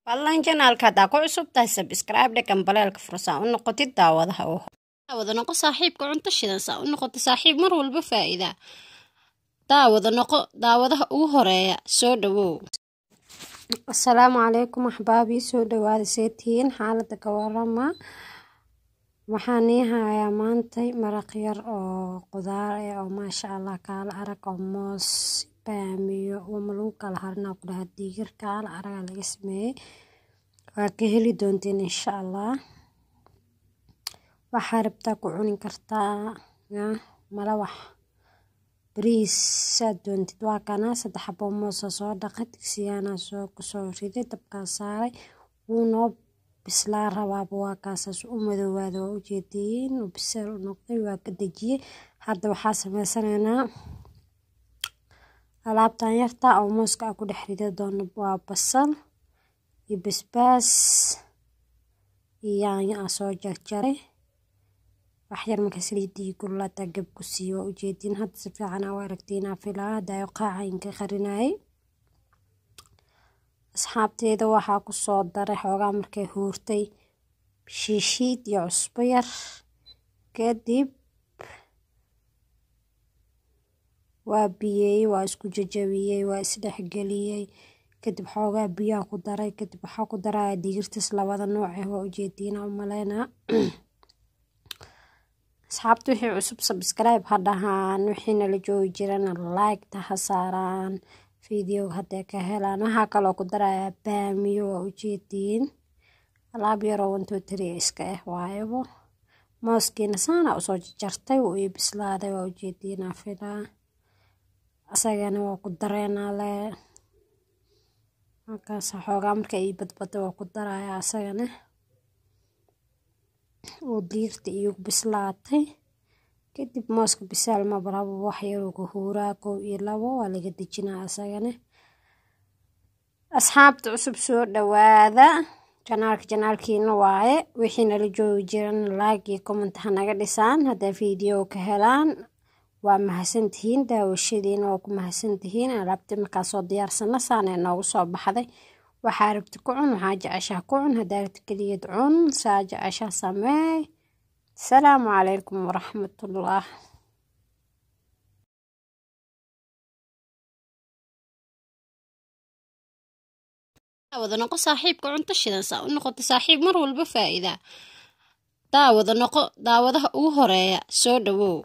fadlan channelka hadaa ku cusub tahay subscribe dhaqan balaalka fursa u noqotid daawadaha oo daawada noqo saaxiibka cunto shidan saa u noqoto saaxiib mar walba faa'iida daawada noqo daawadaha ugu horeeya soo dhawow. Assalaamu calaykum ahbaabi soo dhawaada seetiin xaaladda ka warama waxaan hayaa maanta maraq yar oo qudaar ah oo maasha Allah kala arag oo moos baamiyo oo malagu kala harna ku dhahay digir kala arag laga sameeyay waa ka heli doonteen insha Allah. waxaa rabtaa ku cuni kartaa malawax bariis saad doontid waa kana 3 xabo moos soo dhaqay digsiyaana soo ku soo riday dabka saaray wuu noo bislaa rabaa waa kaasas u madoowaado u jeedin u bisel noqday waa ka dajiyay hadda waxaa sameysanaynaa alaabtan yarta oo mooska ku dhex riday doona waa basal iyo basbaas iyo yaanyo soo jarjaray wax yar marka saliidii kulata gab ku siiyo u jeedin hadda si fiican oo aragtiina filaa daayo qaacinka qarinay asxaabteeda waxaa ku soo daray xoogaa markay huurtay shiishid iyo cusbo yar kadib waa biyay waa isku jajabiyay waa isdhexgeliyay kadib xoogaa biyo ku daray kadib waxa ku daray digirtas labada nooc ah oo u jeedina u maleena asxaabtu wixii cusub subscribe hadhahan wixina la joogi jirana like ta hasaaran video hadda ka helaan waxa kale oo ku daray baamiyo oo u jeedin alaab yar oo 1 2 3 iska ah waayabo mooskiina saana u soo jartay oo ay bislaaday oo u jeedina filaa asagana waa ku dareena le markaas xoogaa marka ay badbado waa ku daraya asagana oo digirta iyo bislaatay kadib mooska bisaal ma barabo wax yar oo ku huuraa ko iyo labo waa laga dejinaa asagana. asxaabta cusub soo dhawaada channelkiina waaye wixina la joogi jiran like iyo comment ha naga dhisaan hadda video ka helaan waa mahadsantihiin daawashadiina waa ku mahadsantihiin alaabta markaa soo diyaarsana saana noogu soo baxday waxaa rabti ku cun waxaa jeceshaa ku cun haddaa rabti kaligeed cun saa jeceshaa sameey. السلام عليكم ورحمة الله. daawada noqo saaxiibka cunto shidan saa u noqoto saaxiib mar walba faa'iida daawada noqo daawadaha ugu horeeya soo dhawow.